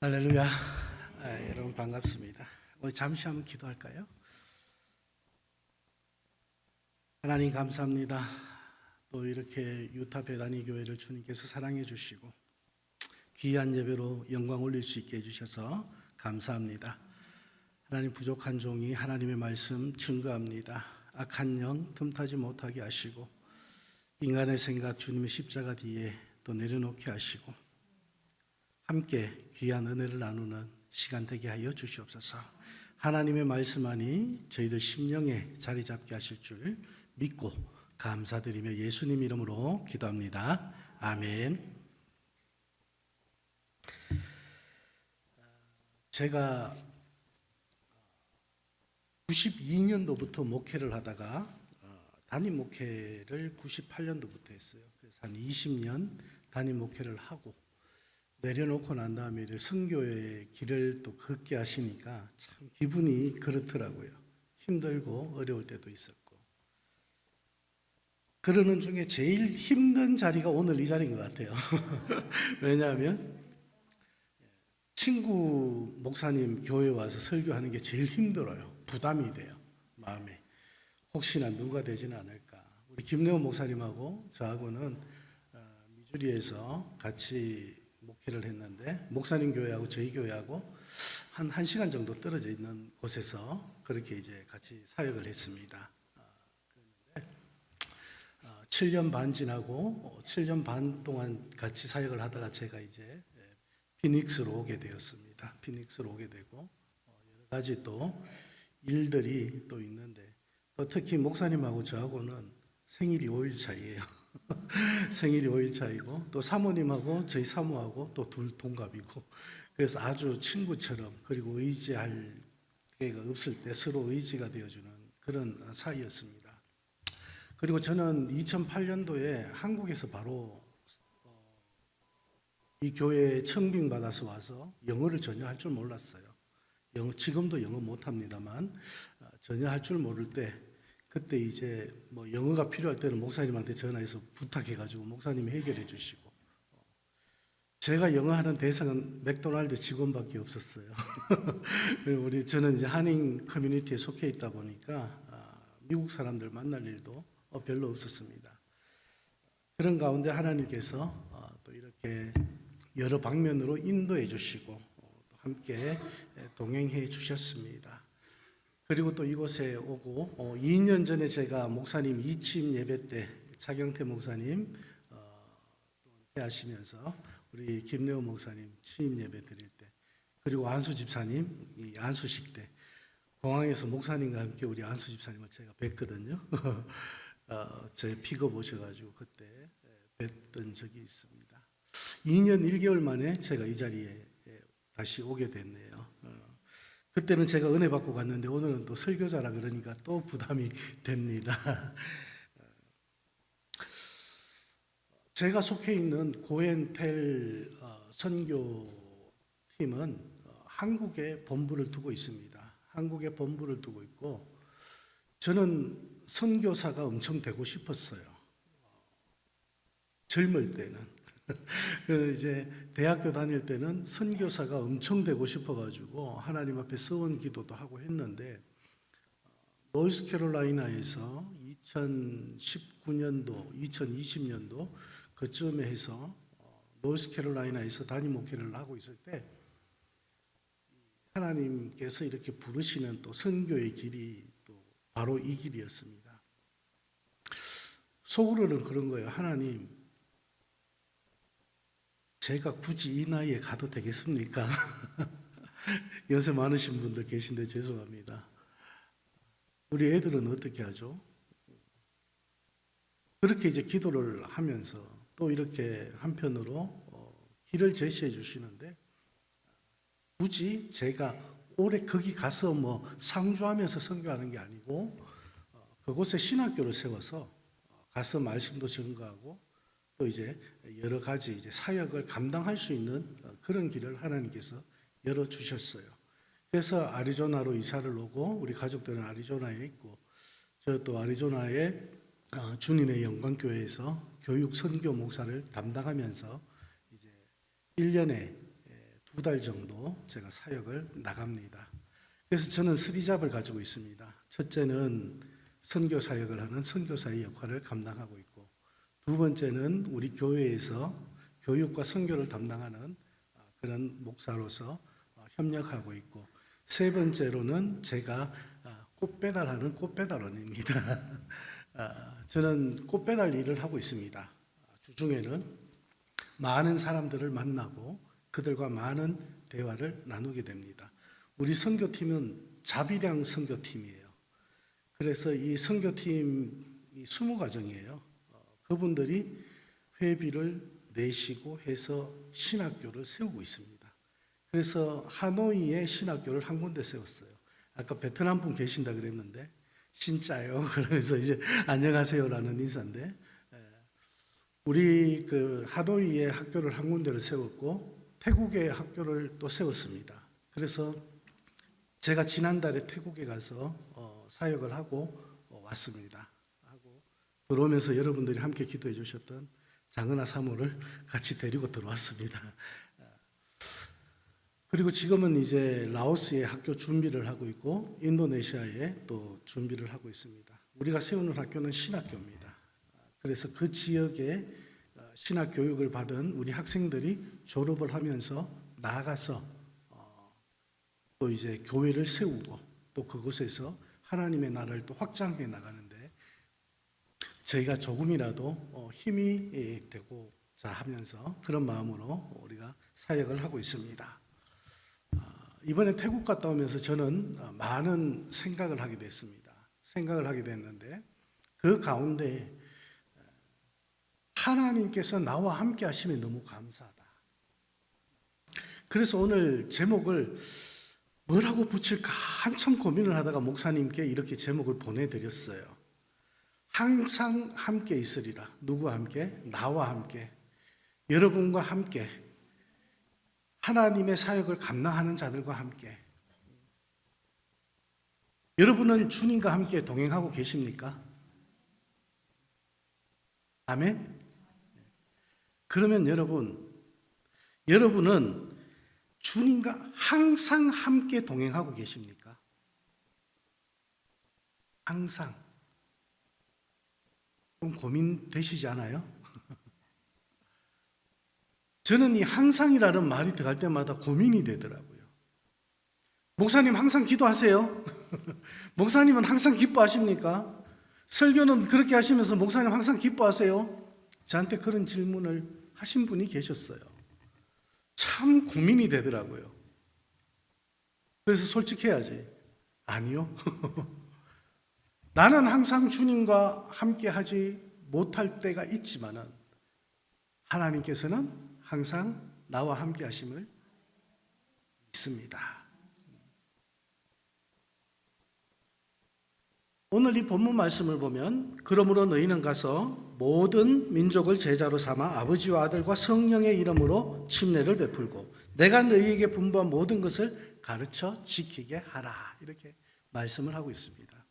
할렐루야. 여러분 반갑습니다. 우리 잠시 한번 기도할까요? 하나님 감사합니다. 또 이렇게 유타 베다니 교회를 주님께서 사랑해 주시고 귀한 예배로 영광 올릴 수 있게 해주셔서 감사합니다. 하나님, 부족한 종이 하나님의 말씀 증거합니다. 악한 영 틈타지 못하게 하시고 인간의 생각 주님의 십자가 뒤에 또 내려놓게 하시고 함께 귀한 은혜를 나누는 시간 되게 하여 주시옵소서. 하나님의 말씀만이 저희들 심령에 자리 잡게 하실 줄 믿고 감사드리며 예수님 이름으로 기도합니다. 아멘. 제가 92년도부터 목회를 하다가 담임 목회를 98년도부터 했어요. 그래서 한 20년 담임 목회를 하고 내려놓고 난 다음에 선교의 길을 또 걷게 하시니까 참 기분이 그렇더라고요. 힘들고 어려울 때도 있었고. 그러는 중에 제일 힘든 자리가 오늘 이 자리인 것 같아요. 왜냐하면 친구 목사님 교회 와서 설교하는 게 제일 힘들어요. 부담이 돼요, 마음에. 혹시나 누가 되지는 않을까. 우리 김래원 목사님하고 저하고는 미주리에서 같이 목회를 했는데 목사님 교회하고 저희 교회하고 한 1시간 정도 떨어져 있는 곳에서 그렇게 이제 같이 사역을 했습니다. 그런데 7년 반 지나고 7년 반 동안 같이 사역을 하다가 제가 이제 피닉스로 오게 되었습니다. 피닉스로 오게 되고 여러 가지 또 일들이 또 있는데 또 특히 목사님하고 저하고는 생일이 5일 차이예요. 생일이 5일 차이고 또 사모님하고 저희 사모하고 또 둘 동갑이고 그래서 아주 친구처럼 그리고 의지할 게가 없을 때 서로 의지가 되어주는 그런 사이였습니다. 그리고 저는 2008년도에 한국에서 바로 이 교회에 청빙받아서 와서 영어를 전혀 할 줄 몰랐어요. 지금도 영어 못합니다만 전혀 할 줄 모를 때 그때 이제 뭐 영어가 필요할 때는 목사님한테 전화해서 부탁해가지고 목사님이 해결해 주시고 제가 영어 하는 대상은 맥도날드 직원밖에 없었어요. 저는 이제 한인 커뮤니티에 속해 있다 보니까 미국 사람들 만날 일도 별로 없었습니다. 그런 가운데 하나님께서 또 이렇게 여러 방면으로 인도해 주시고 또 함께 동행해 주셨습니다. 그리고 또 이곳에 오고 2년 전에 제가 목사님 이침 예배 때 차경태 목사님 하시면서 우리 김래원 목사님 취임 예배 드릴 때 그리고 안수 집사님 이 안수식 때 공항에서 목사님과 함께 우리 안수 집사님을 제가 뵀거든요. 제 픽업 오셔가지고 그때 뵀던 적이 있습니다. 2년 1개월 만에 제가 이 자리에 다시 오게 됐네요. 그때는 제가 은혜 받고 갔는데 오늘은 또 설교자라 그러니까 또 부담이 됩니다. 제가 속해 있는 고엔텔 선교팀은 한국에 본부를 두고 있습니다. 한국에 본부를 두고 있고 저는 선교사가 엄청 되고 싶었어요. 젊을 때는. 이제 대학교 다닐 때는 선교사가 엄청 되고 싶어가지고 하나님 앞에 서원 기도도 하고 했는데 노스캐롤라이나에서 2019년도, 2020년도 그쯤에 해서 노스캐롤라이나에서 담임 목회를 하고 있을 때 하나님께서 이렇게 부르시는 또 선교의 길이 또 바로 이 길이었습니다. 속으로는 그런 거예요. 하나님, 제가 굳이 이 나이에 가도 되겠습니까? 연세 많으신 분들 계신데 죄송합니다. 우리 애들은 어떻게 하죠? 그렇게 이제 기도를 하면서 또 이렇게 한편으로 길을 제시해 주시는데 굳이 제가 올해 거기 가서 뭐 상주하면서 선교하는 게 아니고 그곳에 신학교를 세워서 가서 말씀도 전가하고 또 이제 여러 가지 이제 사역을 감당할 수 있는 그런 길을 하나님께서 열어 주셨어요. 그래서 아리조나로 이사를 오고 우리 가족들은 아리조나에 있고 저 또 아리조나에 주님의 영광교회에서 교육 선교 목사를 담당하면서 이제 1년에 2달 정도 제가 사역을 나갑니다. 그래서 저는 3잡을 가지고 있습니다. 첫째는 선교 사역을 하는 선교사의 역할을 감당하고 있고, 두 번째는 우리 교회에서 교육과 선교를 담당하는 그런 목사로서 협력하고 있고, 세 번째로는 제가 꽃 배달하는 꽃 배달원입니다. 저는 꽃 배달 일을 하고 있습니다. 주중에는 많은 사람들을 만나고 그들과 많은 대화를 나누게 됩니다. 우리 선교팀은 자비량 선교팀이에요. 그래서 이 선교팀이 20가정이에요. 그분들이 회비를 내시고 해서 신학교를 세우고 있습니다. 그래서 하노이에 신학교를 한 군데 세웠어요. 아까 베트남 분 계신다 그랬는데 진짜요? 그러면서 이제 안녕하세요라는 인사인데, 우리 그 하노이에 학교를 한 군데를 세웠고 태국에 학교를 또 세웠습니다. 그래서 제가 지난달에 태국에 가서 사역을 하고 왔습니다. 하고 들어오면서 여러분들이 함께 기도해 주셨던 장은아 사모를 같이 데리고 들어왔습니다. 그리고 지금은 이제 라오스에 학교 준비를 하고 있고 인도네시아에 또 준비를 하고 있습니다. 우리가 세우는 학교는 신학교입니다. 그래서 그 지역에 신학 교육을 받은 우리 학생들이 졸업을 하면서 나아가서 또 이제 교회를 세우고 또 그곳에서 하나님의 나라를 또 확장해 나가는데 저희가 조금이라도 힘이 되고자 하면서 그런 마음으로 우리가 사역을 하고 있습니다. 이번에 태국 갔다 오면서 저는 많은 생각을 하게 됐습니다. 생각을 하게 됐는데 그 가운데 하나님께서 나와 함께 하시면 너무 감사하다. 그래서 오늘 제목을 뭐라고 붙일까 한참 고민을 하다가 목사님께 이렇게 제목을 보내드렸어요. 항상 함께 있으리라. 누구와 함께? 나와 함께. 여러분과 함께. 하나님의 사역을 감당하는 자들과 함께. 여러분은 주님과 함께 동행하고 계십니까? 아멘? 그러면 여러분은 주님과 항상 함께 동행하고 계십니까? 항상. 좀 고민되시지 않아요? 저는 이 항상이라는 말이 들어갈 때마다 고민이 되더라고요. 목사님 항상 기도하세요? 목사님은 항상 기뻐하십니까? 설교는 그렇게 하시면서 목사님 항상 기뻐하세요? 저한테 그런 질문을 하신 분이 계셨어요. 참 고민이 되더라고요. 그래서 솔직해야지. 아니요. 나는 항상 주님과 함께 하지 못할 때가 있지만은 하나님께서는 항상 나와 함께 하심을 믿습니다. 오늘 이 본문 말씀을 보면 그러므로 너희는 가서 모든 민족을 제자로 삼아 아버지와 아들과 성령의 이름으로 침례를 베풀고 내가 너희에게 분부한 모든 것을 가르쳐 지키게 하라. 이렇게 말씀을 하고 있습니다.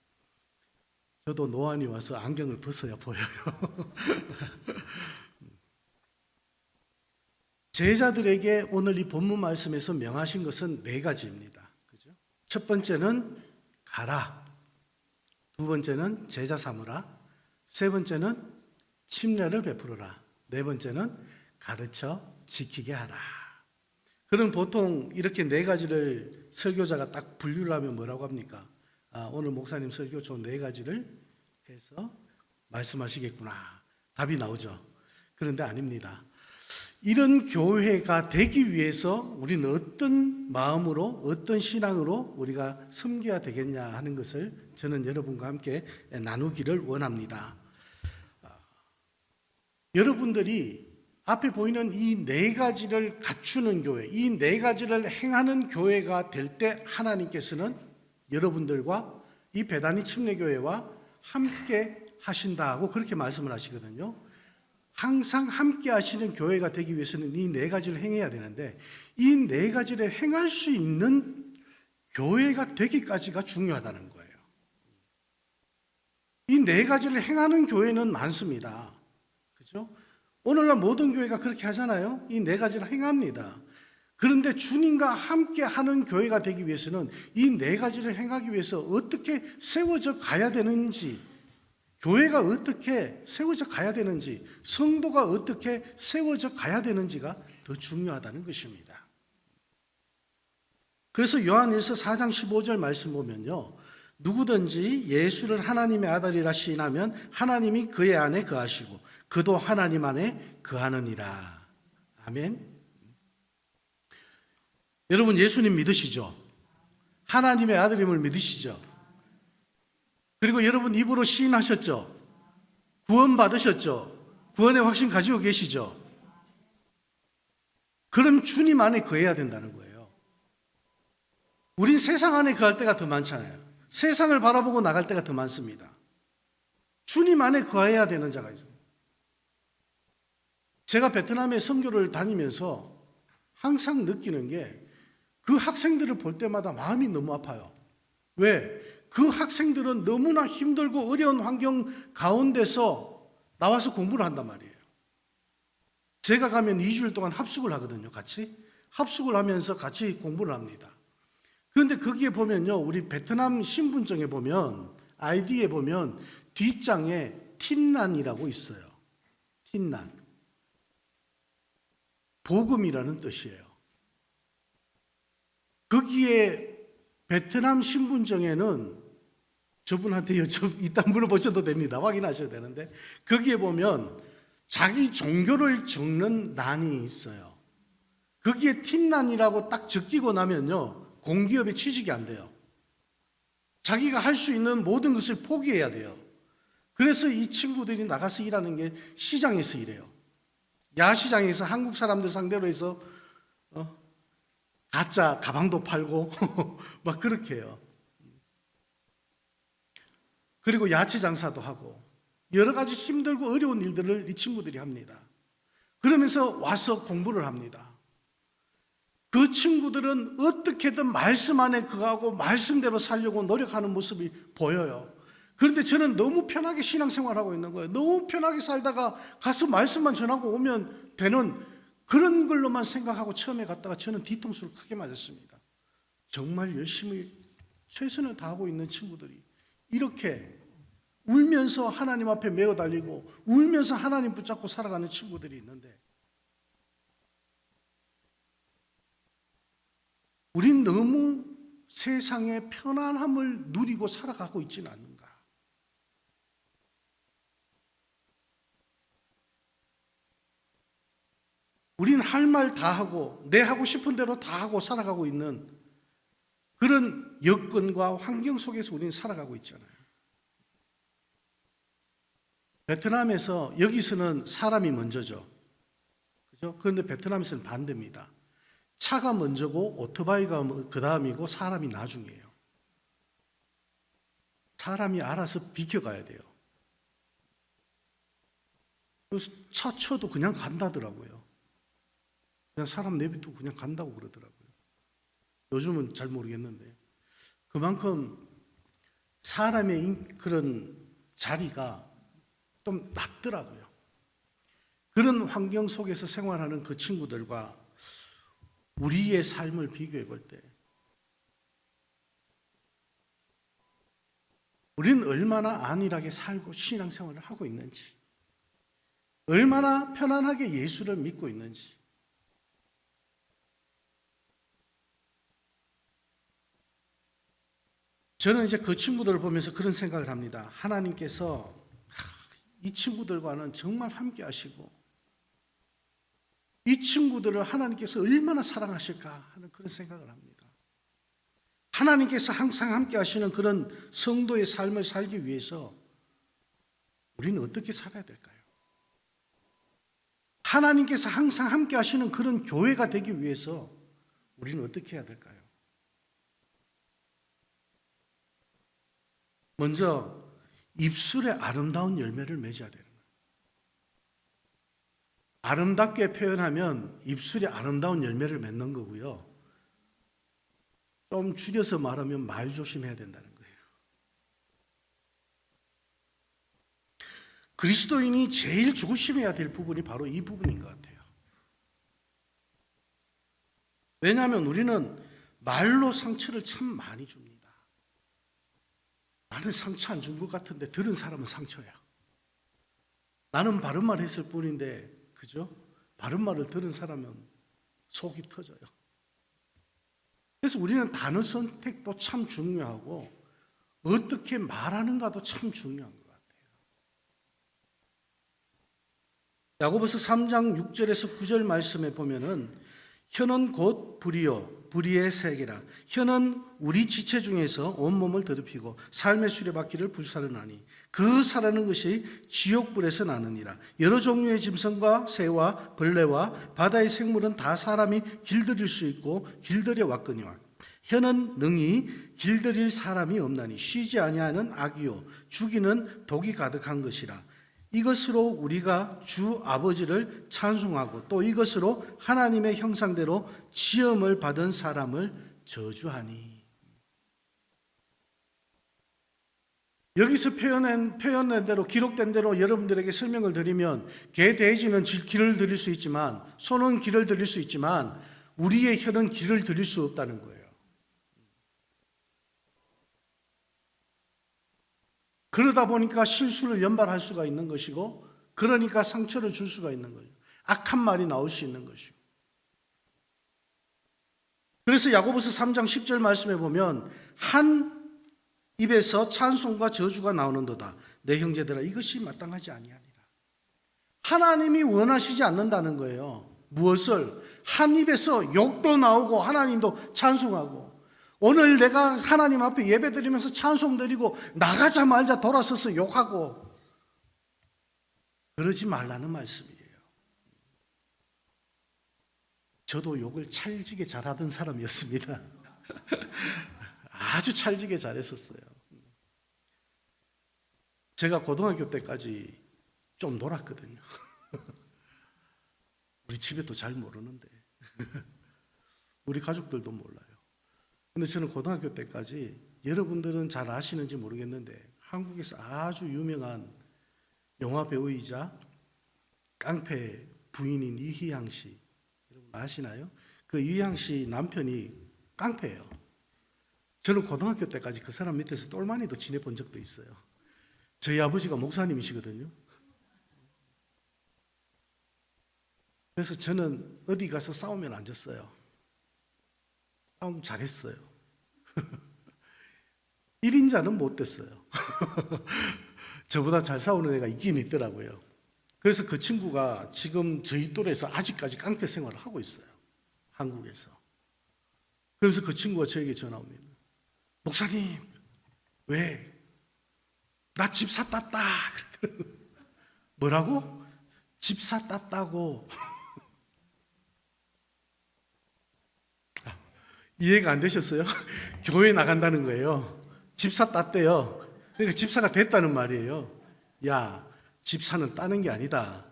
저도 노안이 와서 안경을 벗어야 보여요. 제자들에게 오늘 이 본문 말씀에서 명하신 것은 4가지입니다. 그죠? 첫 번째는 가라. 두 번째는 제자 삼으라. 세 번째는 침례를 베풀어라. 네 번째는 가르쳐 지키게 하라. 그럼 보통 이렇게 4가지를 설교자가 딱 분류를 하면 뭐라고 합니까? 오늘 목사님 설교 저 4가지를 해서 말씀하시겠구나. 답이 나오죠. 그런데 아닙니다. 이런 교회가 되기 위해서 우리는 어떤 마음으로 어떤 신앙으로 우리가 섬겨야 되겠냐 하는 것을 저는 여러분과 함께 나누기를 원합니다. 여러분들이 앞에 보이는 이 4가지를 갖추는 교회, 이 4가지를 행하는 교회가 될 때 하나님께서는 여러분들과 이 베다니 침례교회와 함께 하신다고 그렇게 말씀을 하시거든요. 항상 함께 하시는 교회가 되기 위해서는 이 4가지를 행해야 되는데 이 4가지를 행할 수 있는 교회가 되기까지가 중요하다는 거예요. 이 4가지를 행하는 교회는 많습니다. 그렇죠? 오늘날 모든 교회가 그렇게 하잖아요. 이 4가지를 행합니다. 그런데 주님과 함께 하는 교회가 되기 위해서는 이 네 가지를 행하기 위해서 어떻게 세워져 가야 되는지, 교회가 어떻게 세워져 가야 되는지, 성도가 어떻게 세워져 가야 되는지가 더 중요하다는 것입니다. 그래서 요한일서 4장 15절 말씀 보면요, 누구든지 예수를 하나님의 아들이라 시인하면 하나님이 그의 안에 거하시고 그도 하나님 안에 거하느니라. 아멘. 여러분 예수님 믿으시죠? 하나님의 아들임을 믿으시죠? 그리고 여러분 입으로 시인하셨죠? 구원 받으셨죠? 구원의 확신 가지고 계시죠? 그럼 주님 안에 거해야 된다는 거예요. 우린 세상 안에 거할 때가 더 많잖아요. 세상을 바라보고 나갈 때가 더 많습니다. 주님 안에 거해야 되는 자가 있어요. 제가 베트남에 선교를 다니면서 항상 느끼는 게 그 학생들을 볼 때마다 마음이 너무 아파요. 왜? 그 학생들은 너무나 힘들고 어려운 환경 가운데서 나와서 공부를 한단 말이에요. 제가 가면 2주일 동안 합숙을 하거든요, 같이. 합숙을 하면서 같이 공부를 합니다. 그런데 거기에 보면요, 우리 베트남 신분증에 보면, 아이디에 보면 뒷장에 틴란이라고 있어요. 틴란. 복음이라는 뜻이에요. 거기에 베트남 신분증에는 저분한테 이따 물어보셔도 됩니다. 확인하셔도 되는데 거기에 보면 자기 종교를 적는 란이 있어요. 거기에 틴란이라고 딱 적히고 나면요, 공기업에 취직이 안 돼요. 자기가 할 수 있는 모든 것을 포기해야 돼요. 그래서 이 친구들이 나가서 일하는 게 시장에서 일해요. 야시장에서 한국 사람들 상대로 해서 가짜 가방도 팔고 막 그렇게 해요. 그리고 야채 장사도 하고 여러 가지 힘들고 어려운 일들을 이 친구들이 합니다. 그러면서 와서 공부를 합니다. 그 친구들은 어떻게든 말씀 안에 거하고 말씀대로 살려고 노력하는 모습이 보여요. 그런데 저는 너무 편하게 신앙생활하고 있는 거예요. 너무 편하게 살다가 가서 말씀만 전하고 오면 되는 그런 걸로만 생각하고 처음에 갔다가 저는 뒤통수를 크게 맞았습니다. 정말 열심히 최선을 다하고 있는 친구들이 이렇게 울면서 하나님 앞에 매어 달리고 울면서 하나님 붙잡고 살아가는 친구들이 있는데 우린 너무 세상의 편안함을 누리고 살아가고 있지는 않는가? 우린 할 말 다 하고 내 하고 싶은 대로 다 하고 살아가고 있는 그런 여건과 환경 속에서 우리는 살아가고 있잖아요. 베트남에서 여기서는 사람이 먼저죠. 그죠? 그런데 베트남에서는 반대입니다. 차가 먼저고 오토바이가 그 다음이고 사람이 나중이에요. 사람이 알아서 비켜가야 돼요. 그래서 차 쳐도 그냥 간다더라고요. 그냥 사람 내비두고 그냥 간다고 그러더라고요. 요즘은 잘 모르겠는데 그만큼 사람의 그런 자리가 좀 낮더라고요. 그런 환경 속에서 생활하는 그 친구들과 우리의 삶을 비교해 볼 때 우리는 얼마나 안일하게 살고 신앙생활을 하고 있는지, 얼마나 편안하게 예수를 믿고 있는지. 저는 이제 그 친구들을 보면서 그런 생각을 합니다. 하나님께서 이 친구들과는 정말 함께 하시고 이 친구들을 하나님께서 얼마나 사랑하실까 하는 그런 생각을 합니다. 하나님께서 항상 함께 하시는 그런 성도의 삶을 살기 위해서 우리는 어떻게 살아야 될까요? 하나님께서 항상 함께 하시는 그런 교회가 되기 위해서 우리는 어떻게 해야 될까요? 먼저 입술에 아름다운 열매를 맺어야 되는 거예요. 아름답게 표현하면 입술에 아름다운 열매를 맺는 거고요. 좀 줄여서 말하면 말 조심해야 된다는 거예요. 그리스도인이 제일 조심해야 될 부분이 바로 이 부분인 것 같아요. 왜냐하면 우리는 말로 상처를 참 많이 줍니다. 나는 상처 안 준 것 같은데 들은 사람은 상처야. 나는 바른 말 했을 뿐인데, 그죠? 바른 말을 들은 사람은 속이 터져요. 그래서 우리는 단어 선택도 참 중요하고 어떻게 말하는가도 참 중요한 것 같아요. 야고보서 3장 6절에서 9절 말씀에 보면은 혀는 곧 불이요 불의의 세계라. 혀는 우리 지체 중에서 온몸을 더럽히고 삶의 수레바퀴를 불사르나니 그 사라는 것이 지옥불에서 나느니라. 여러 종류의 짐승과 새와 벌레와 바다의 생물은 다 사람이 길들일 수 있고 길들여 왔거니와 혀는 능히 길들일 사람이 없나니 쉬지 아니하는 악이요 죽이는 독이 가득한 것이라. 이것으로 우리가 주 아버지를 찬송하고 또 이것으로 하나님의 형상대로 지음을 받은 사람을 저주하니. 여기서 표현된 대로, 기록된 대로 여러분들에게 설명을 드리면 개, 돼지는 길을 들일 수 있지만, 소는 길을 들일 수 있지만 우리의 혀는 길을 들일 수 없다는 거예요. 그러다 보니까 실수를 연발할 수가 있는 것이고, 그러니까 상처를 줄 수가 있는 거예요. 악한 말이 나올 수 있는 것이고. 그래서 야고보서 3장 10절 말씀에 보면 한 입에서 찬송과 저주가 나오는도다. 내 형제들아 이것이 마땅하지 아니하니라. 하나님이 원하시지 않는다는 거예요. 무엇을? 한 입에서 욕도 나오고 하나님도 찬송하고, 오늘 내가 하나님 앞에 예배드리면서 찬송드리고 나가자마자 돌아서서 욕하고, 그러지 말라는 말씀이에요. 저도 욕을 찰지게 잘하던 사람이었습니다. 아주 찰지게 잘했었어요. 제가 고등학교 때까지 좀 놀았거든요. 우리 집에도 잘 모르는데 우리 가족들도 몰라요. 근데 저는 고등학교 때까지, 여러분들은 잘 아시는지 모르겠는데 한국에서 아주 유명한 영화 배우이자 깡패 부인인 이희양 씨, 여러분 아시나요? 그 이희양 씨 남편이 깡패예요. 저는 고등학교 때까지 그 사람 밑에서 똘마니도 지내본 적도 있어요. 저희 아버지가 목사님이시거든요. 그래서 저는 어디 가서 싸우면 안 졌어요. 싸움 잘했어요. 1인자는 못 됐어요. 저보다 잘 싸우는 애가 있긴 있더라고요. 그래서 그 친구가 지금 저희 또래에서 아직까지 깡패 생활을 하고 있어요. 한국에서. 그래서 그 친구가 저에게 전화 옵니다. 목사님, 왜? 나 집사 땄다. 뭐라고? 집사 땄다고. 이해가 안 되셨어요? 교회 나간다는 거예요. 집사 땄대요. 그러니까 집사가 됐다는 말이에요. 야, 집사는 따는 게 아니다.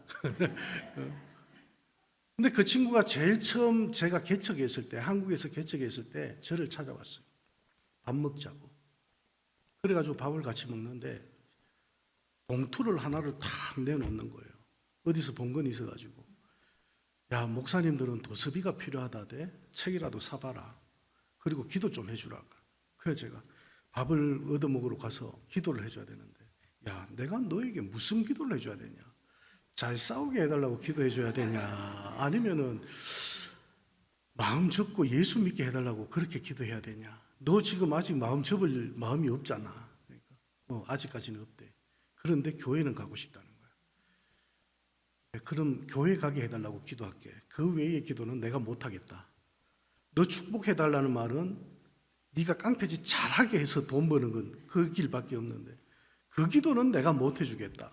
근데 그 친구가 제일 처음 제가 개척했을 때, 한국에서 개척했을 때 저를 찾아왔어요. 밥 먹자고. 그래가지고 밥을 같이 먹는데 봉투를 하나를 탁 내놓는 거예요. 어디서 본 건 있어가지고. 야, 목사님들은 도서비가 필요하다대. 책이라도 사봐라. 그리고 기도 좀 해주라. 그래서 제가 밥을 얻어먹으러 가서 기도를 해줘야 되는데, 야, 내가 너에게 무슨 기도를 해줘야 되냐? 잘 싸우게 해달라고 기도해줘야 되냐? 아니면은 마음 접고 예수 믿게 해달라고 그렇게 기도해야 되냐? 너 지금 아직 마음 접을 마음이 없잖아. 그러니까 아직까지는 없대. 그런데 교회는 가고 싶다는 거야. 그럼 교회 가게 해달라고 기도할게. 그 외의 기도는 내가 못하겠다. 너 축복해달라는 말은 네가 깡패짓 잘하게 해서 돈 버는 건 그 길밖에 없는데 그 기도는 내가 못 해주겠다.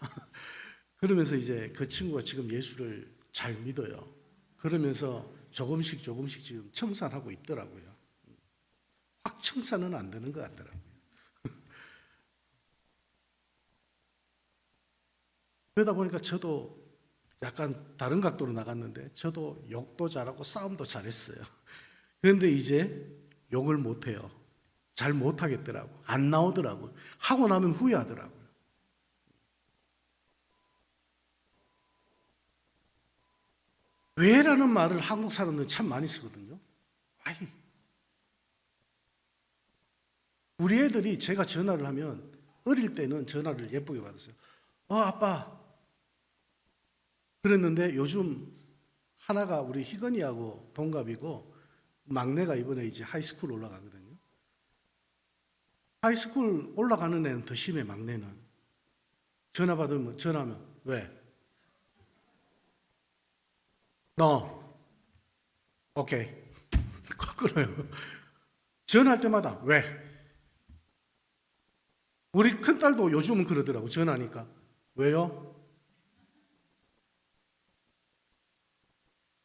그러면서 이제 그 친구가 지금 예수를 잘 믿어요. 그러면서 조금씩 지금 청산하고 있더라고요. 확 청산은 안 되는 것 같더라고요. 그러다 보니까 저도 약간 다른 각도로 나갔는데 저도 욕도 잘하고 싸움도 잘했어요. 그런데 이제 욕을 못해요. 잘 못하겠더라고. 안 나오더라고요. 하고 나면 후회하더라고요. 왜라는 말을 한국 사람들은 참 많이 쓰거든요. 아이, 우리 애들이 제가 전화를 하면 어릴 때는 전화를 예쁘게 받았어요. 아빠. 그랬는데 요즘 하나가 우리 희건이하고 동갑이고 막내가 이번에 이제 하이스쿨 올라가거든요. 하이스쿨 올라가는 애는 더 심해, 막내는. 전화하면 왜? 너 오케이. 끊어요. 전화할 때마다 왜? 우리 큰딸도 요즘은 그러더라고. 전화하니까 왜요?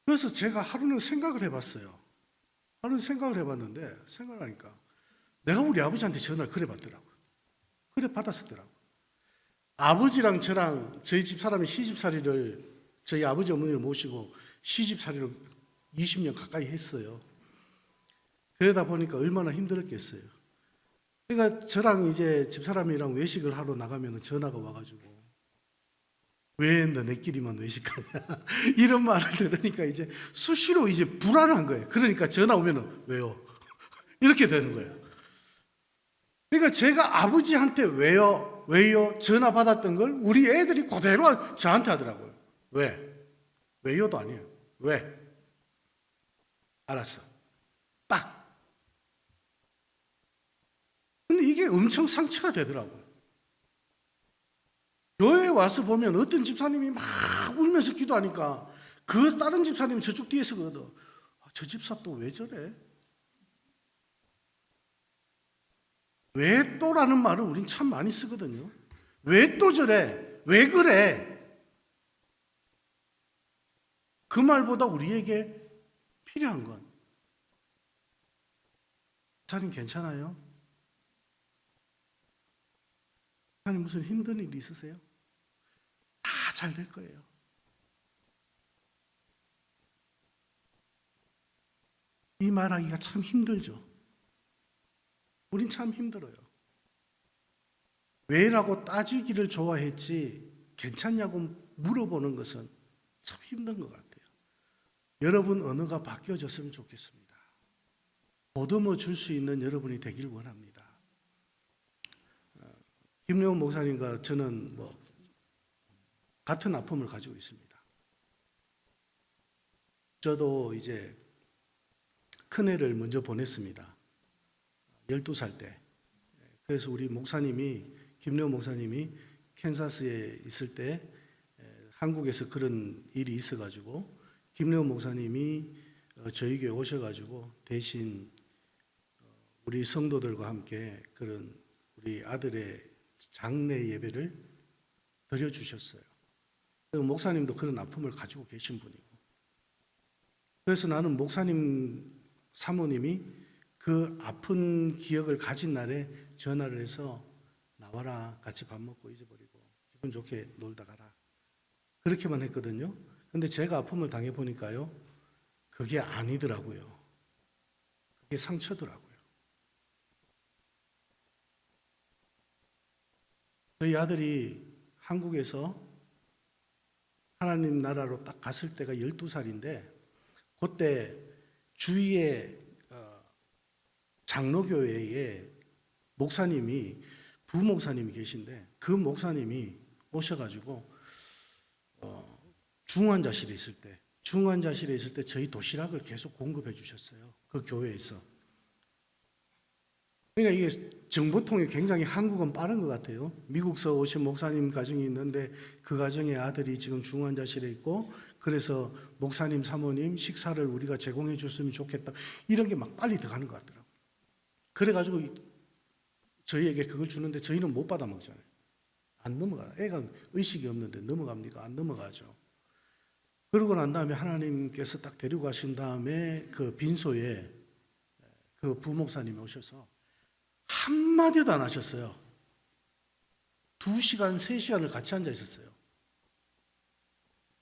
그래서 제가 하루는 생각을 해봤어요. 하루는 생각을 해봤는데 생각하니까 내가 우리 아버지한테 전화를 그래 받더라고요. 그래 받았었더라고요. 아버지랑 저랑 저희 집 사람이 시집살이를 저희 아버지 어머니를 모시고 시집살이를 20년 가까이 했어요. 그러다 보니까 얼마나 힘들었겠어요. 그러니까 저랑 이제 집사람이랑 외식을 하러 나가면 전화가 와가지고 왜 너네끼리만 외식하냐 이런 말을 들으니까 이제 수시로 이제 불안한 거예요. 그러니까 전화 오면은 왜요? 이렇게 되는 거예요. 그러니까 제가 아버지한테 왜요 전화 받았던 걸 우리 애들이 그대로 저한테 하더라고요. 왜요도 아니에요. 왜? 알았어. 딱. 근데 이게 엄청 상처가 되더라고요. 교회에 와서 보면 어떤 집사님이 막 울면서 기도하니까 그 다른 집사님이 저쪽 뒤에서 거든. 저 집사 또 왜 저래? 왜 또라는 말을 우린 참 많이 쓰거든요. 왜 또 저래? 왜 그래? 그 말보다 우리에게 필요한 건 목사님 괜찮아요? 목사님 무슨 힘든 일이 있으세요? 다 잘 될 거예요. 이 말하기가 참 힘들죠. 우린 참 힘들어요. 왜라고 따지기를 좋아했지 괜찮냐고 물어보는 것은 참 힘든 것 같아요. 여러분 언어가 바뀌어졌으면 좋겠습니다. 보듬어 줄 수 있는 여러분이 되길 원합니다. 김래원 목사님과 저는 같은 아픔을 가지고 있습니다. 저도 이제 큰애를 먼저 보냈습니다. 12살 때. 그래서 우리 목사님이 김래원 목사님이 캔사스에 있을 때 한국에서 그런 일이 있어가지고 김래원 목사님이 저희 교회 오셔가지고 대신 우리 성도들과 함께 그런 우리 아들의 장례 예배를 드려주셨어요. 목사님도 그런 아픔을 가지고 계신 분이고. 그래서 나는 목사님 사모님이 그 아픈 기억을 가진 날에 전화를 해서 나와라, 같이 밥 먹고 잊어버리고 기분 좋게 놀다 가라. 그렇게만 했거든요. 근데 제가 아픔을 당해보니까요, 그게 아니더라고요. 그게 상처더라고요. 저희 아들이 한국에서 하나님 나라로 딱 갔을 때가 12살인데 그때 주위에 장로교회에 목사님이 부목사님이 계신데 그 목사님이 오셔가지고 중환자실에 있을 때 저희 도시락을 계속 공급해 주셨어요. 그 교회에서. 그러니까 이게 정보통이 굉장히 한국은 빠른 것 같아요. 미국서 오신 목사님 가정이 있는데 그 가정의 아들이 지금 중환자실에 있고 그래서 목사님 사모님 식사를 우리가 제공해 줬으면 좋겠다. 이런 게 막 빨리 들어가는 것 같더라고요. 그래가지고 저희에게 그걸 주는데 저희는 못 받아 먹잖아요. 안 넘어가요. 애가 의식이 없는데 넘어갑니까? 안 넘어가죠. 그러고 난 다음에 하나님께서 딱 데리고 가신 다음에 그 빈소에 그 부목사님이 오셔서 한마디도 안 하셨어요. 2시간, 3시간을 같이 앉아 있었어요.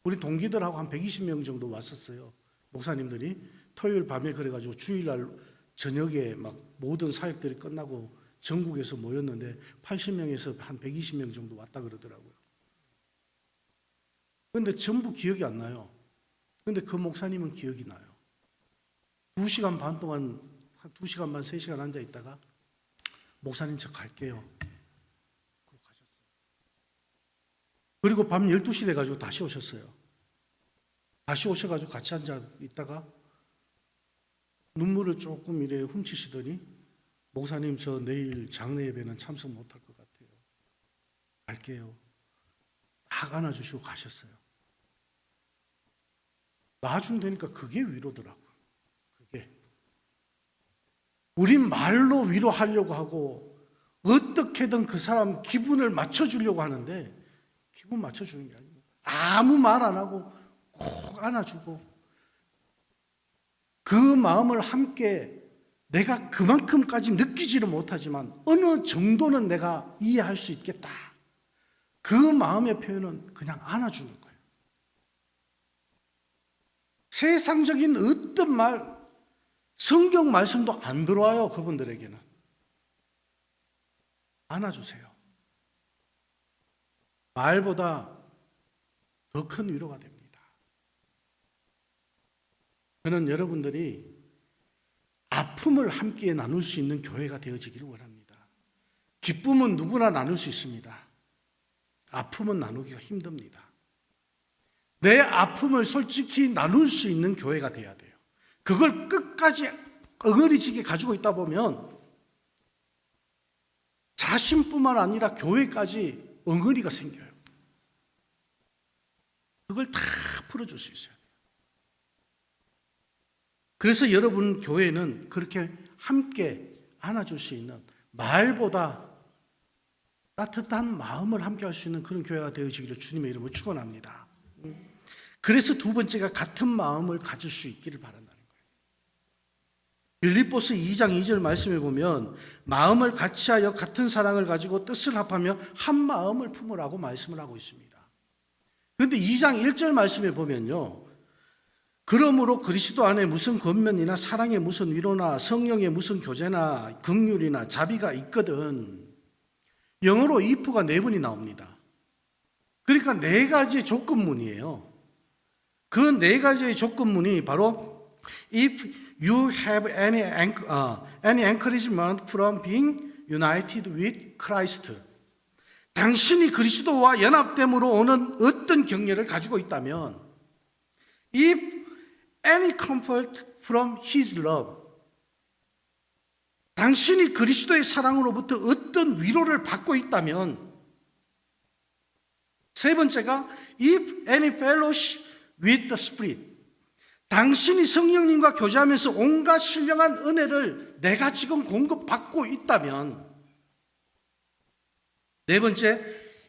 우리 동기들하고 한 120명 정도 왔었어요. 목사님들이 토요일 밤에 그래가지고 주일날 저녁에 막 모든 사역들이 끝나고 전국에서 모였는데 80명에서 한 120명 정도 왔다 그러더라고요. 그런데 전부 기억이 안 나요. 그런데 그 목사님은 기억이 나요. 2시간 반 동안, 한 2시간 반, 3시간 앉아 있다가 목사님 저 갈게요. 그러고 가셨어요. 그리고 밤 12시 돼가지고 다시 오셨어요. 다시 오셔가지고 같이 앉아 있다가 눈물을 조금 이래 훔치시더니 목사님 저 내일 장례 예배는 참석 못할 것 같아요. 갈게요. 딱 안아주시고 가셨어요. 나중 되니까 그게 위로더라고요. 그게. 우린 말로 위로하려고 하고 어떻게든 그 사람 기분을 맞춰주려고 하는데 기분 맞춰주는 게 아니고 아무 말 안 하고 꼭 안아주고 그 마음을 함께 내가 그만큼까지 느끼지를 못하지만 어느 정도는 내가 이해할 수 있겠다. 그 마음의 표현은 그냥 안아주는 거예요. 세상적인 어떤 말, 성경 말씀도 안 들어와요. 그분들에게는. 안아주세요. 말보다 더 큰 위로가 됩니다. 저는 여러분들이 아픔을 함께 나눌 수 있는 교회가 되어지기를 원합니다. 기쁨은 누구나 나눌 수 있습니다. 아픔은 나누기가 힘듭니다. 내 아픔을 솔직히 나눌 수 있는 교회가 돼야 돼요. 그걸 끝까지 엉어리지게 가지고 있다 보면 자신뿐만 아니라 교회까지 엉어리가 생겨요. 그걸 다 풀어줄 수 있어요. 그래서 여러분 교회는 그렇게 함께 안아줄 수 있는 말보다 따뜻한 마음을 함께 할 수 있는 그런 교회가 되어지기를 주님의 이름으로 축원합니다. 그래서 두 번째가 같은 마음을 가질 수 있기를 바란다는 거예요. 빌립보서 2장 2절 말씀에 보면 마음을 같이하여 같은 사랑을 가지고 뜻을 합하며 한 마음을 품으라고 말씀을 하고 있습니다. 그런데 2장 1절 말씀에 보면요, 그러므로 그리스도 안에 무슨 권면이나 사랑의 무슨 위로나 성령의 무슨 교제나 긍휼이나 자비가 있거든. 영어로 if가 4번이 나옵니다. 그러니까 4가지의 조건문이에요. 그 4가지의 조건문이 바로 if you have any encouragement from being united with Christ. 당신이 그리스도와 연합됨으로 오는 어떤 격려를 가지고 있다면 if any comfort from His love. 당신이 그리스도의 사랑으로부터 어떤 위로를 받고 있다면 세 번째가 if any fellowship with the Spirit. 당신이 성령님과 교제하면서 온갖 신령한 은혜를 내가 지금 공급받고 있다면 네 번째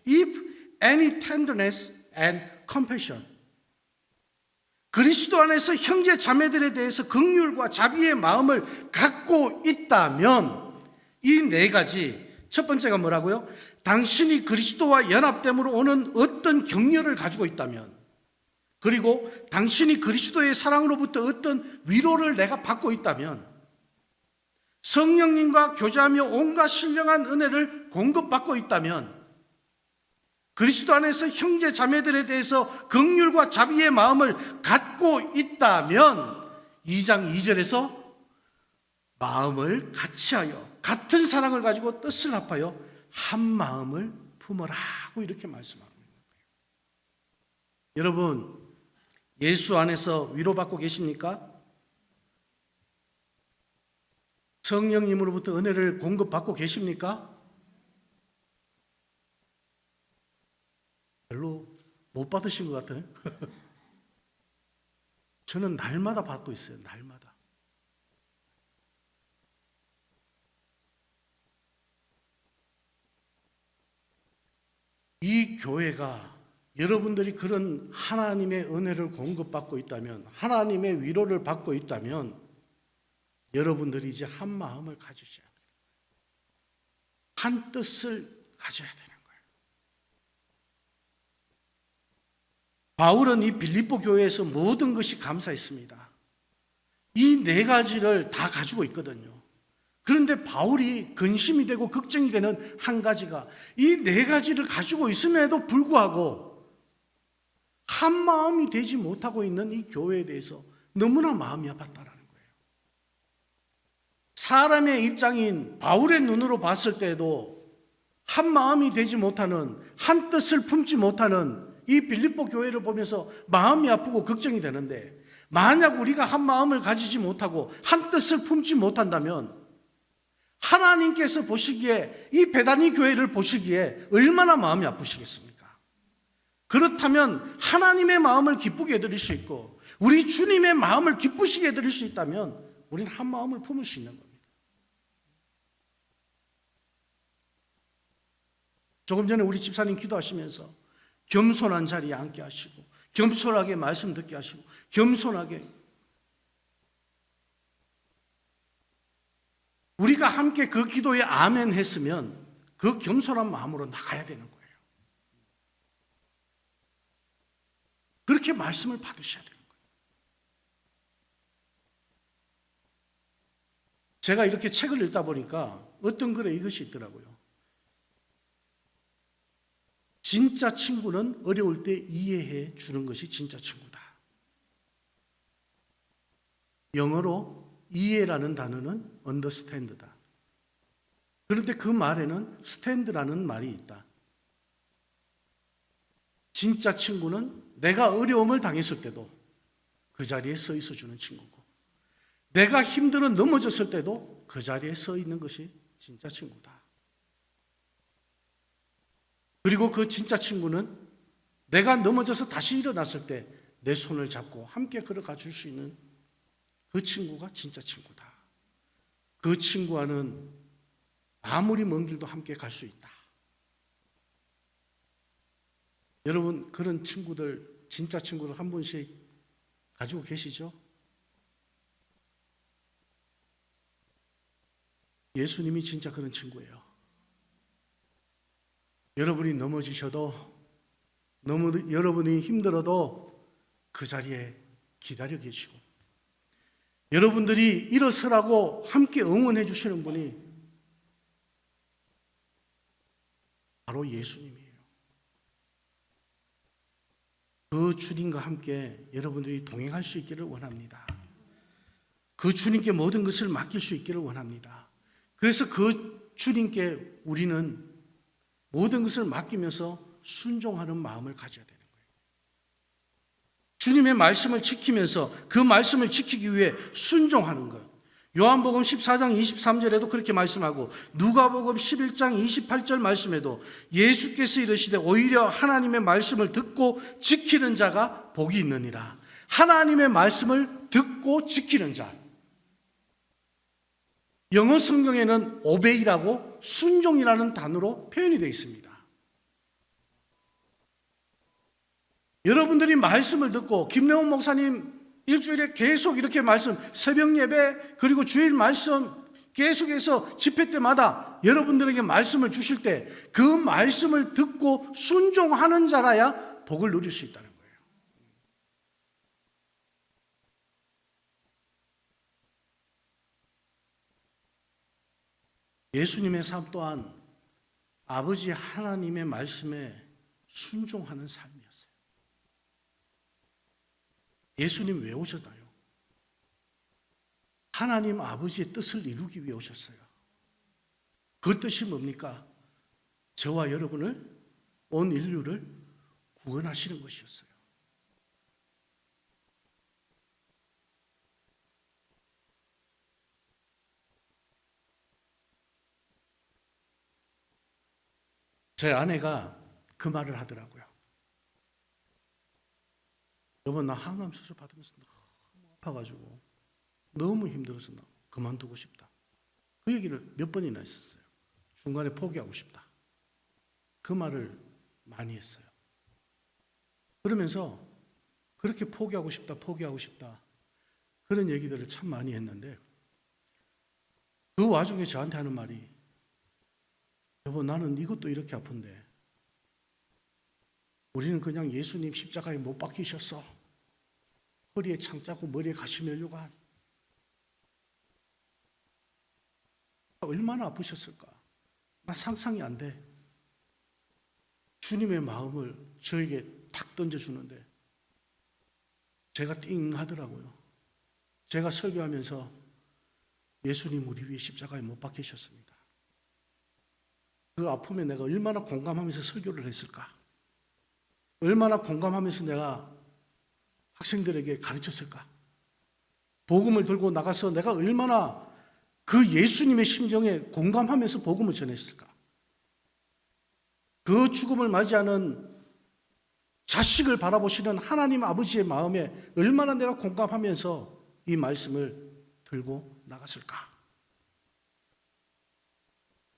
if any tenderness and compassion. 그리스도 안에서 형제 자매들에 대해서 긍휼과 자비의 마음을 갖고 있다면 이 4가지, 첫 번째가 뭐라고요? 당신이 그리스도와 연합됨으로 오는 어떤 격려를 가지고 있다면, 그리고 당신이 그리스도의 사랑으로부터 어떤 위로를 내가 받고 있다면, 성령님과 교제하며 온갖 신령한 은혜를 공급받고 있다면, 그리스도 안에서 형제 자매들에 대해서 긍휼과 자비의 마음을 갖고 있다면 2장 2절에서 마음을 같이하여 같은 사랑을 가지고 뜻을 합하여 한 마음을 품으라고 이렇게 말씀하고 있는 거예요. 여러분, 예수 안에서 위로받고 계십니까? 성령님으로부터 은혜를 공급받고 계십니까? 별로 못 받으신 것 같아요. 저는 날마다 받고 있어요. 날마다. 이 교회가 여러분들이 그런 하나님의 은혜를 공급받고 있다면, 하나님의 위로를 받고 있다면 여러분들이 이제 한 마음을 가지셔야 돼요. 한 뜻을 가져야 돼요. 바울은 이 빌립보 교회에서 모든 것이 감사했습니다. 이 4가지를 다 가지고 있거든요. 그런데 바울이 근심이 되고 걱정이 되는 한 가지가 이 4가지를 가지고 있음에도 불구하고 한 마음이 되지 못하고 있는 이 교회에 대해서 너무나 마음이 아팠다라는 거예요. 사람의 입장인 바울의 눈으로 봤을 때도 한 마음이 되지 못하는, 한 뜻을 품지 못하는 이 빌립보 교회를 보면서 마음이 아프고 걱정이 되는데, 만약 우리가 한 마음을 가지지 못하고 한 뜻을 품지 못한다면 하나님께서 보시기에, 이 베다니 교회를 보시기에 얼마나 마음이 아프시겠습니까? 그렇다면 하나님의 마음을 기쁘게 해드릴 수 있고 우리 주님의 마음을 기쁘시게 해드릴 수 있다면 우리는 한 마음을 품을 수 있는 겁니다. 조금 전에 우리 집사님 기도하시면서 겸손한 자리에 앉게 하시고, 겸손하게 말씀 듣게 하시고, 겸손하게 우리가 함께 그 기도에 아멘 했으면 그 겸손한 마음으로 나가야 되는 거예요. 그렇게 말씀을 받으셔야 되는 거예요. 제가 이렇게 책을 읽다 보니까 어떤 글에 이것이 있더라고요. 진짜 친구는 어려울 때 이해해 주는 것이 진짜 친구다. 영어로 이해라는 단어는 understand다. 그런데 그 말에는 stand라는 말이 있다. 진짜 친구는 내가 어려움을 당했을 때도 그 자리에 서 있어 주는 친구고, 내가 힘들어 넘어졌을 때도 그 자리에 서 있는 것이 진짜 친구다. 그리고 그 진짜 친구는 내가 넘어져서 다시 일어났을 때 내 손을 잡고 함께 걸어가 줄 수 있는 그 친구가 진짜 친구다. 그 친구와는 아무리 먼 길도 함께 갈 수 있다. 여러분, 그런 친구들, 진짜 친구들 한 분씩 가지고 계시죠? 예수님이 진짜 그런 친구예요. 여러분이 넘어지셔도, 여러분이 힘들어도 그 자리에 기다려 계시고, 여러분들이 일어서라고 함께 응원해 주시는 분이 바로 예수님이에요. 그 주님과 함께 여러분들이 동행할 수 있기를 원합니다. 그 주님께 모든 것을 맡길 수 있기를 원합니다. 그래서 그 주님께 우리는 모든 것을 맡기면서 순종하는 마음을 가져야 되는 거예요. 주님의 말씀을 지키면서 그 말씀을 지키기 위해 순종하는 것. 요한복음 14장 23절에도 그렇게 말씀하고, 누가복음 11장 28절 말씀에도 예수께서 이르시되 오히려 하나님의 말씀을 듣고 지키는 자가 복이 있느니라. 하나님의 말씀을 듣고 지키는 자. 영어 성경에는 obey라고 순종이라는 단어로 표현이 되어 있습니다. 여러분들이 말씀을 듣고, 김래원 목사님 일주일에 계속 이렇게 말씀, 새벽 예배 그리고 주일 말씀 계속해서 집회 때마다 여러분들에게 말씀을 주실 때 그 말씀을 듣고 순종하는 자라야 복을 누릴 수 있다는 거예요. 예수님의 삶 또한 아버지 하나님의 말씀에 순종하는 삶이었어요. 예수님 왜 오셨나요? 하나님 아버지의 뜻을 이루기 위해 오셨어요. 그 뜻이 뭡니까? 저와 여러분을, 온 인류를 구원하시는 것이었어요. 제 아내가 그 말을 하더라고요. 여보, 나 항암 수술 받으면서 너무 아파가지고 너무 힘들어서 나 그만두고 싶다. 그 얘기를 몇 번이나 했었어요. 중간에 포기하고 싶다. 그 말을 많이 했어요. 그러면서 그렇게 포기하고 싶다 그런 얘기들을 참 많이 했는데, 그 와중에 저한테 하는 말이, 여보, 나는 이것도 이렇게 아픈데 우리는 그냥 예수님 십자가에 못 박히셨어. 허리에 창 짜고 머리에 가시 면류관. 얼마나 아프셨을까? 나 상상이 안 돼. 주님의 마음을 저에게 탁 던져주는데 제가 띵 하더라고요. 제가 설교하면서 예수님 우리 위해 십자가에 못 박히셨습니다. 그 아픔에 내가 얼마나 공감하면서 설교를 했을까? 얼마나 공감하면서 내가 학생들에게 가르쳤을까? 복음을 들고 나가서 내가 얼마나 그 예수님의 심정에 공감하면서 복음을 전했을까? 그 죽음을 맞이하는 자식을 바라보시는 하나님 아버지의 마음에 얼마나 내가 공감하면서 이 말씀을 들고 나갔을까?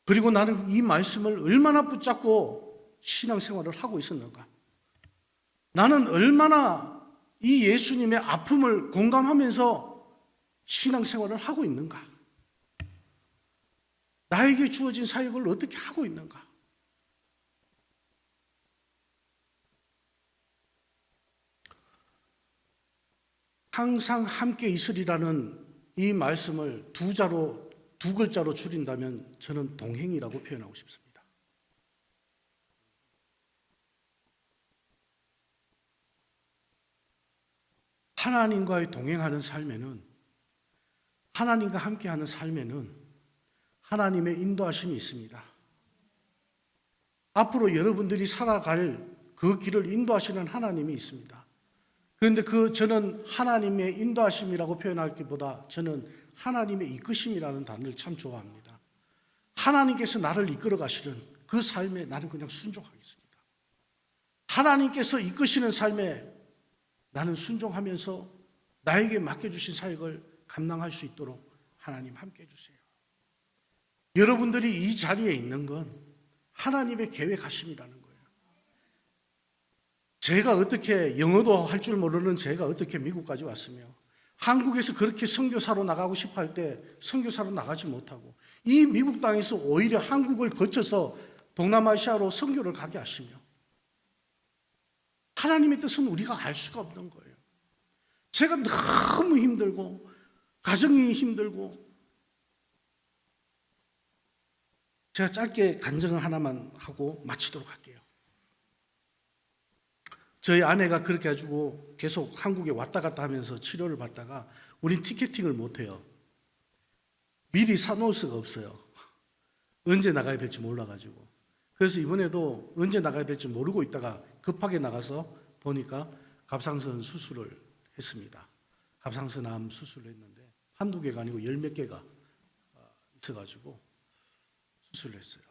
그리고 나는 이 말씀을 얼마나 붙잡고 신앙생활을 하고 있었는가? 나는 얼마나 이 예수님의 아픔을 공감하면서 신앙생활을 하고 있는가? 나에게 주어진 사역을 어떻게 하고 있는가? 항상 함께 있으리라는 이 말씀을 두 글자로 줄인다면 저는 동행이라고 표현하고 싶습니다. 하나님과의 동행하는 삶에는, 하나님과 함께하는 삶에는 하나님의 인도하심이 있습니다. 앞으로 여러분들이 살아갈 그 길을 인도하시는 하나님이 있습니다. 그런데 저는 하나님의 인도하심이라고 표현하기보다 저는 하나님의 이끄심이라는 단어를 참 좋아합니다. 하나님께서 나를 이끌어 가시는 그 삶에 나는 그냥 순종하겠습니다. 하나님께서 이끄시는 삶에 나는 순종하면서 나에게 맡겨주신 사역을 감당할 수 있도록 하나님 함께 해주세요. 여러분들이 이 자리에 있는 건 하나님의 계획하심이라는 거예요. 제가 어떻게 영어도 할 줄 모르는 제가 어떻게 미국까지 왔으며 한국에서 그렇게 선교사로 나가고 싶어 할 때 선교사로 나가지 못하고 이 미국 땅에서 오히려 한국을 거쳐서 동남아시아로 선교를 가게 하시며 하나님의 뜻은 우리가 알 수가 없는 거예요. 제가 너무 힘들고 가정이 힘들고 제가 짧게 간증을 하나만 하고 마치도록 할게요. 저희 아내가 그렇게 해가지고 계속 한국에 왔다 갔다 하면서 치료를 받다가 우린 티켓팅을 못해요. 미리 사놓을 수가 없어요. 언제 나가야 될지 몰라가지고. 그래서 이번에도 언제 나가야 될지 모르고 있다가 급하게 나가서 보니까 갑상선 수술을 했습니다. 갑상선암 수술을 했는데 한두 개가 아니고 10몇 개가 있어가지고 수술을 했어요.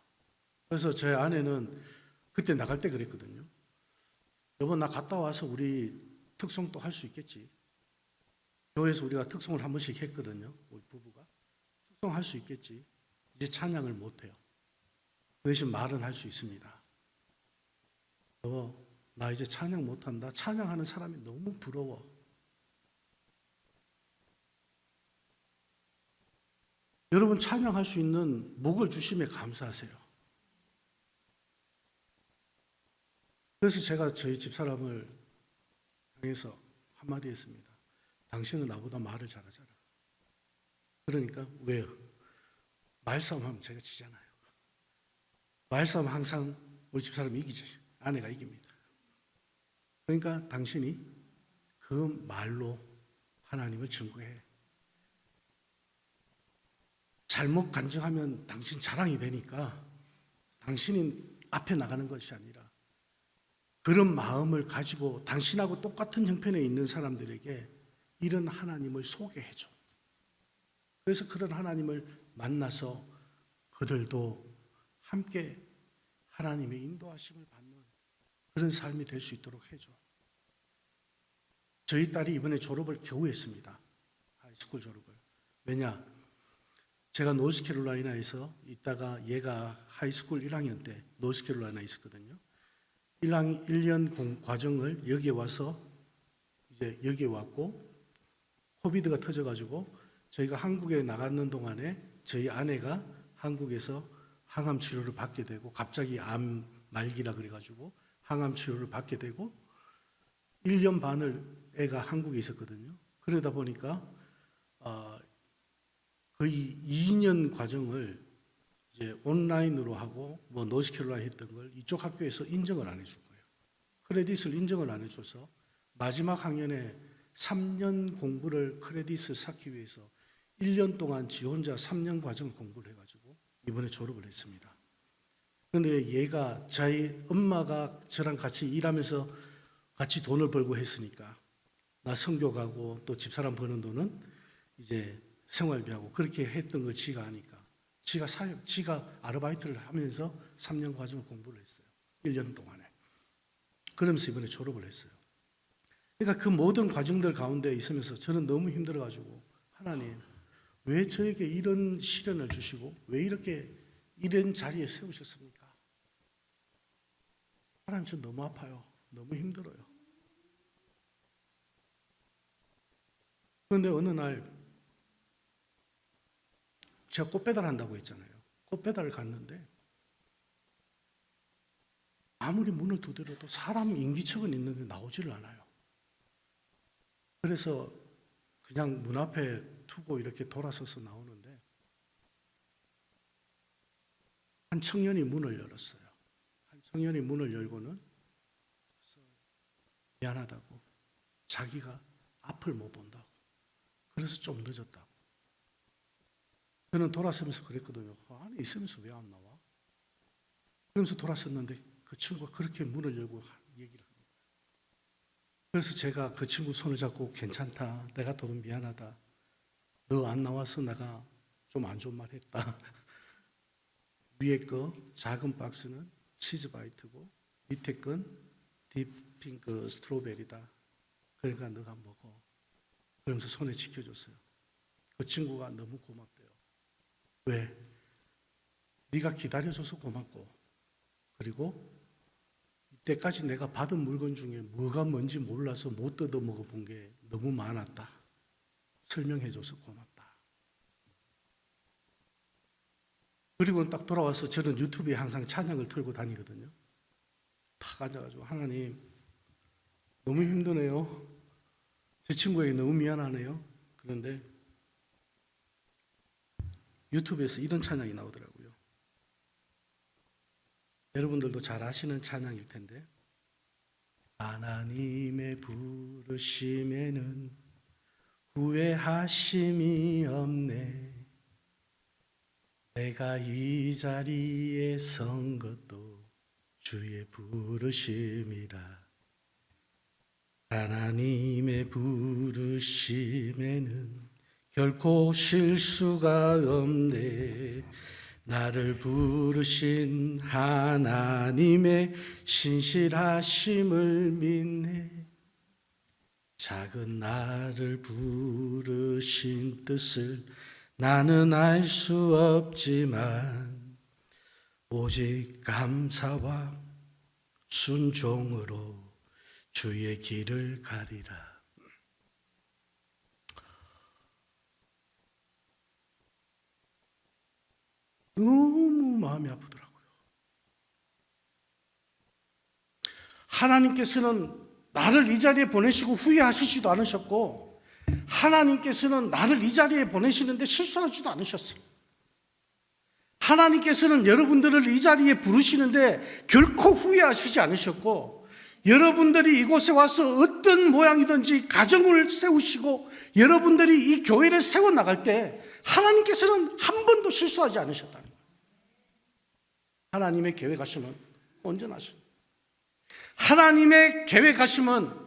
그래서 제 아내는 그때 나갈 때 그랬거든요. 여보, 나 갔다 와서 우리 특송도 할 수 있겠지. 교회에서 우리가 특송을 한 번씩 했거든요. 우리 부부가. 특송할 수 있겠지. 이제 찬양을 못해요. 그 대신 말은 할 수 있습니다. 여보, 나 이제 찬양 못한다. 찬양하는 사람이 너무 부러워. 여러분, 찬양할 수 있는 목을 주심에 감사하세요. 그래서 제가 저희 집사람을 향해서 한마디 했습니다. 당신은 나보다 말을 잘하잖아. 그러니까 왜요? 말싸움하면 제가 지잖아요. 말싸움 항상 우리 집사람이 이기죠. 아내가 이깁니다. 그러니까 당신이 그 말로 하나님을 증거해. 잘못 간증하면 당신 자랑이 되니까 당신이 앞에 나가는 것이 아니라 그런 마음을 가지고 당신하고 똑같은 형편에 있는 사람들에게 이런 하나님을 소개해줘. 그래서 그런 하나님을 만나서 그들도 함께 하나님의 인도하심을 받는 그런 삶이 될 수 있도록 해줘. 저희 딸이 이번에 졸업을 겨우 했습니다. 하이스쿨 졸업을. 왜냐? 제가 노스캐롤라이나에서 있다가 얘가 하이스쿨 1학년 때 노스캐롤라이나에 있었거든요. 1년 과정을 여기에 와서 이제 여기에 왔고 코비드가 터져가지고 저희가 한국에 나가는 동안에 저희 아내가 한국에서 항암 치료를 받게 되고 갑자기 암 말기라 그래가지고 항암 치료를 받게 되고 1년 반을 애가 한국에 있었거든요. 그러다 보니까 거의 2년 과정을 이제 온라인으로 하고 뭐 노스캐롤라이나 했던 걸 이쪽 학교에서 인정을 안 해준 거예요. 크레딧을 인정을 안 해줘서 마지막 학년에 3년 공부를 크레딧을 쌓기 위해서 1년 동안 지 혼자 3년 과정 공부를 해가지고 이번에 졸업을 했습니다. 그런데 얘가 저희 엄마가 저랑 같이 일하면서 같이 돈을 벌고 했으니까 나 선교 가고 또 집사람 버는 돈은 이제 생활비하고 그렇게 했던 걸 지가 아니까 지가 아르바이트를 하면서 3년 과정 공부를 했어요. 1년 동안에. 그러면서 이번에 졸업을 했어요. 그러니까 그 모든 과정들 가운데 있으면서 저는 너무 힘들어가지고 하나님 왜 저에게 이런 시련을 주시고 왜 이렇게 이런 자리에 세우셨습니까? 하나님 저 너무 아파요. 너무 힘들어요. 그런데 어느 날 제가 꽃배달 한다고 했잖아요. 꽃배달을 갔는데 아무리 문을 두드려도 사람 인기척은 있는데 나오지를 않아요. 그래서 그냥 문 앞에 두고 이렇게 돌아서서 나오는데 한 청년이 문을 열었어요. 한 청년이 문을 열고는 미안하다고 자기가 앞을 못 본다고 그래서 좀 늦었다고. 저는 돌아서면서 그랬거든요. 안에 있으면서 왜 안 나와? 그러면서 돌아섰는데 그 친구가 그렇게 문을 열고 얘기를 하는 거예요. 그래서 제가 그 친구 손을 잡고 괜찮다. 내가 더 미안하다. 너 안 나와서 내가 좀 안 좋은 말 했다. 위에 거 작은 박스는 치즈바이트고 밑에 건 딥핑크 스트로베리다. 그러니까 너가 먹어. 그러면서 손에 지켜줬어요. 그 친구가 너무 고맙대요. 왜? 네가 기다려줘서 고맙고 그리고 이때까지 내가 받은 물건 중에 뭐가 뭔지 몰라서 못 뜯어 먹어본 게 너무 많았다. 설명해줘서 고맙다. 그리고 딱 돌아와서 저는 유튜브에 항상 찬양을 틀고 다니거든요. 탁 앉아가지고 하나님 너무 힘드네요. 제 친구에게 너무 미안하네요. 그런데 유튜브에서 이런 찬양이 나오더라고요. 여러분들도 잘 아시는 찬양일 텐데 하나님의 부르심에는 후회하심이 없네. 내가 이 자리에 선 것도 주의 부르심이라. 하나님의 부르심에는 결코 실수가 없네. 나를 부르신 하나님의 신실하심을 믿네. 작은 나를 부르신 뜻을 나는 알 수 없지만 오직 감사와 순종으로 주의 길을 가리라. 너무 마음이 아프더라고요. 하나님께서는 나를 이 자리에 보내시고 후회하시지도 않으셨고 하나님께서는 나를 이 자리에 보내시는데 실수하지도 않으셨어요. 하나님께서는 여러분들을 이 자리에 부르시는데 결코 후회하시지 않으셨고 여러분들이 이곳에 와서 어떤 모양이든지 가정을 세우시고 여러분들이 이 교회를 세워나갈 때 하나님께서는 한 번도 실수하지 않으셨다는 거예요. 하나님의 계획하심은 온전하십니다. 하나님의 계획하심은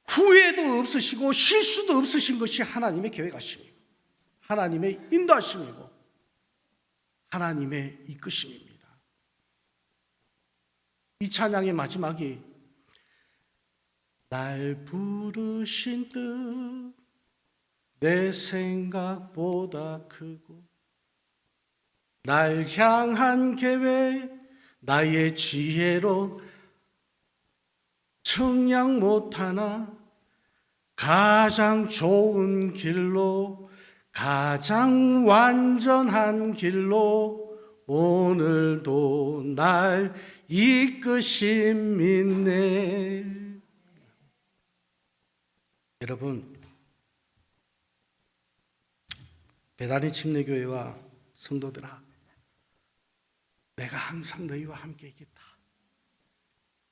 후회도 없으시고 실수도 없으신 것이 하나님의 계획하심이고 하나님의 인도하심이고 하나님의 이끄심입니다. 이 찬양의 마지막이 날 부르신 뜻 내 생각보다 크고 날 향한 계획 나의 지혜로 청량 못하나 가장 좋은 길로 가장 완전한 길로 오늘도 날 이끄심 믿네. 여러분, 베다니 침례교회와 성도들아, 내가 항상 너희와 함께 있겠다.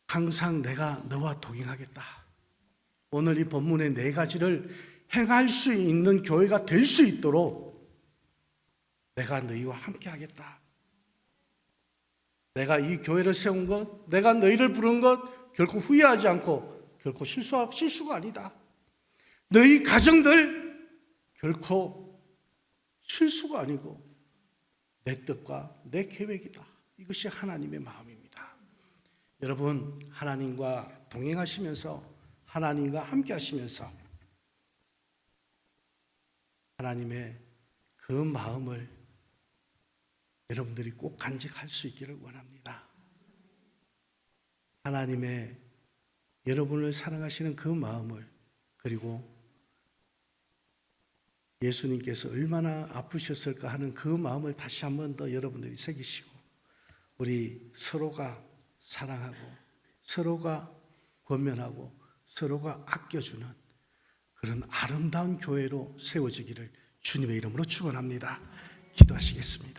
항상 내가 너와 동행하겠다. 오늘 이 본문의 네 가지를 행할 수 있는 교회가 될 수 있도록 내가 너희와 함께 하겠다. 내가 이 교회를 세운 것, 내가 너희를 부른 것 결코 후회하지 않고 결코 실수가 아니다. 너희 가정들 결코 실수가 아니고 내 뜻과 내 계획이다. 이것이 하나님의 마음입니다. 여러분, 하나님과 동행하시면서 하나님과 함께 하시면서 하나님의 그 마음을 여러분들이 꼭 간직할 수 있기를 원합니다. 하나님의 여러분을 사랑하시는 그 마음을, 그리고 예수님께서 얼마나 아프셨을까 하는 그 마음을 다시 한 번 더 여러분들이 새기시고 우리 서로가 사랑하고 서로가 권면하고 서로가 아껴주는 그런 아름다운 교회로 세워지기를 주님의 이름으로 축원합니다. 기도하시겠습니다.